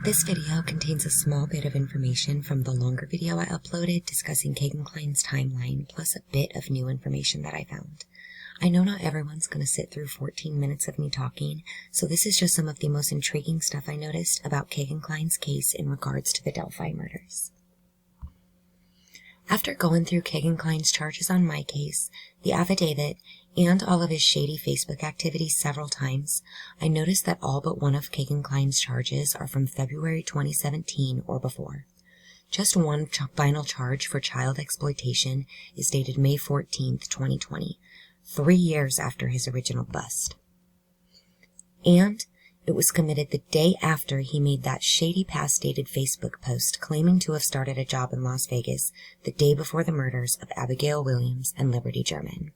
This video contains a small bit of information from the longer video I uploaded discussing Kegan Kline's timeline, plus a bit of new information that I found. I know not everyone's going to sit through 14 minutes of me talking, so this is just some of the most intriguing stuff I noticed about Kegan Kline's case in regards to the Delphi murders. After going through Kegan Kline's charges on my case, the affidavit, and all of his shady Facebook activities several times, I noticed that all but one of Kegan Kline's charges are from February 2017 or before. Just one final charge for child exploitation is dated May 14, 2020, 3 years after his original bust. And it was committed the day after he made that shady past-dated Facebook post claiming to have started a job in Las Vegas the day before the murders of Abigail Williams and Liberty German.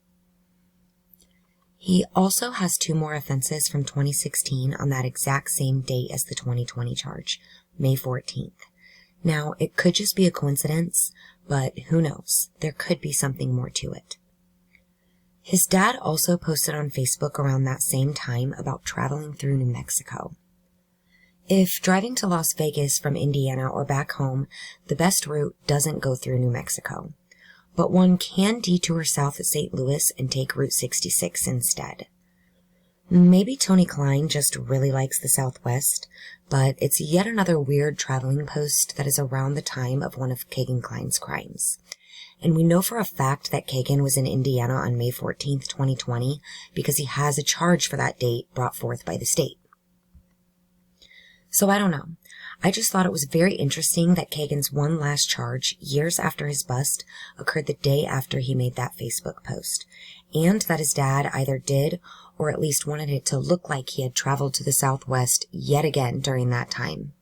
He also has 2 more offenses from 2016 on that exact same date as the 2020 charge, May 14th. Now, it could just be a coincidence, but who knows? There could be something more to it. His dad also posted on Facebook around that same time about traveling through New Mexico. If driving to Las Vegas from Indiana or back home, the best route doesn't go through New Mexico, but one can detour south of St. Louis and take Route 66 instead. Maybe Tony Kline just really likes the Southwest, but it's yet another weird traveling post that is around the time of one of Kegan Kline's crimes. And we know for a fact that Kegan was in Indiana on May 14th, 2020, because he has a charge for that date brought forth by the state. So I don't know. I just thought it was very interesting that Kegan's one last charge, years after his bust, occurred the day after he made that Facebook post, and that his dad either did or at least wanted it to look like he had traveled to the Southwest yet again during that time.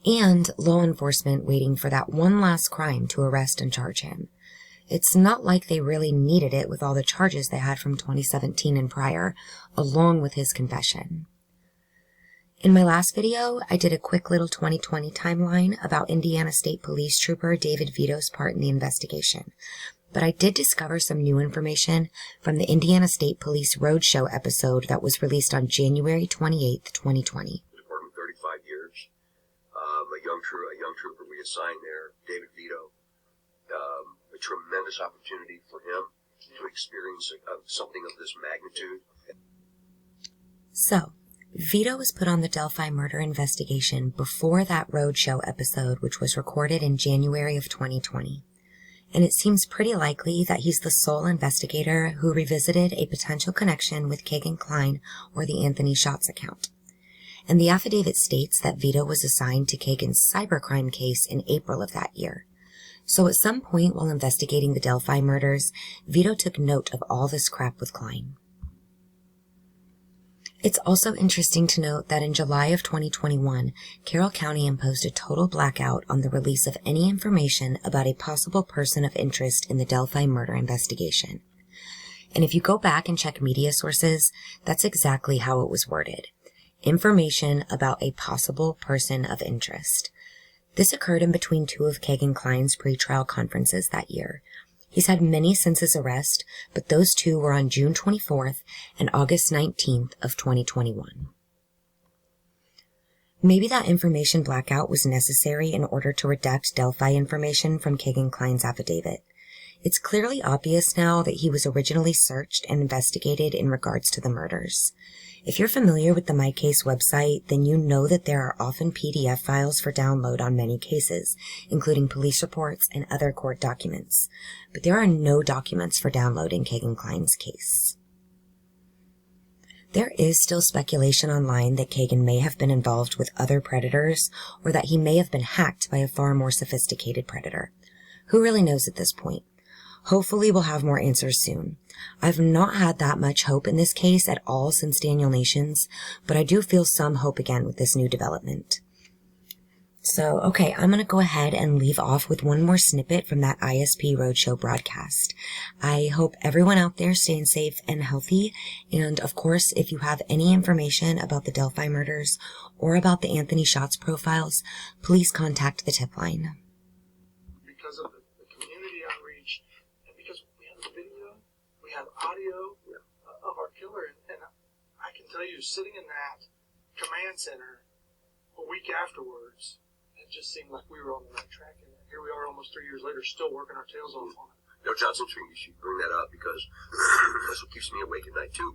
And law enforcement waiting for that one last crime to arrest and charge him. It's not like they really needed it with all the charges they had from 2017 and prior, along with his confession. In my last video, I did a quick little 2020 timeline about Indiana State Police Trooper David Vito's part in the investigation, but I did discover some new information from the Indiana State Police Roadshow episode that was released on January 28, 2020. Department 35 years. A young trooper we assigned there, David Vito. A tremendous opportunity for him to experience something of this magnitude. So, Vito was put on the Delphi murder investigation before that Roadshow episode, which was recorded in January of 2020. And it seems pretty likely that he's the sole investigator who revisited a potential connection with Kegan Kline or the Anthony Shots account. And the affidavit states that Vito was assigned to Kegan's cybercrime case in April of that year. So at some point while investigating the Delphi murders, Vito took note of all this crap with Kline. It's also interesting to note that in July of 2021, Carroll County imposed a total blackout on the release of any information about a possible person of interest in the Delphi murder investigation. And if you go back and check media sources, that's exactly how it was worded. Information about a possible person of interest. This occurred in between 2 of Kegan Kline's pretrial conferences that year. He's had many since his arrest, but those 2 were on June 24th and August 19th of 2021. Maybe that information blackout was necessary in order to redact Delphi information from Kegan Kline's affidavit. It's clearly obvious now that he was originally searched and investigated in regards to the murders. If you're familiar with the My Case website, then you know that there are often PDF files for download on many cases, including police reports and other court documents. But there are no documents for download in Kegan Kline's case. There is still speculation online that Kegan may have been involved with other predators, or that he may have been hacked by a far more sophisticated predator. Who really knows at this point? Hopefully we'll have more answers soon. I've not had that much hope in this case at all since Daniel Nations, but I do feel some hope again with this new development. So, okay, I'm going to go ahead and leave off with one more snippet from that ISP Roadshow broadcast. I hope everyone out there is staying safe and healthy, and of course, if you have any information about the Delphi murders or about the Anthony Shots profiles, please contact the tip line. Because of the community outreach, and because we have the video, we have audio of our killer, and I can tell you, sitting in that command center, a week afterwards, it just seemed like we were on the right track. And here we are almost 3 years later, still working our tails off on it. Johnson Street, you should bring that up because that's what keeps me awake at night too.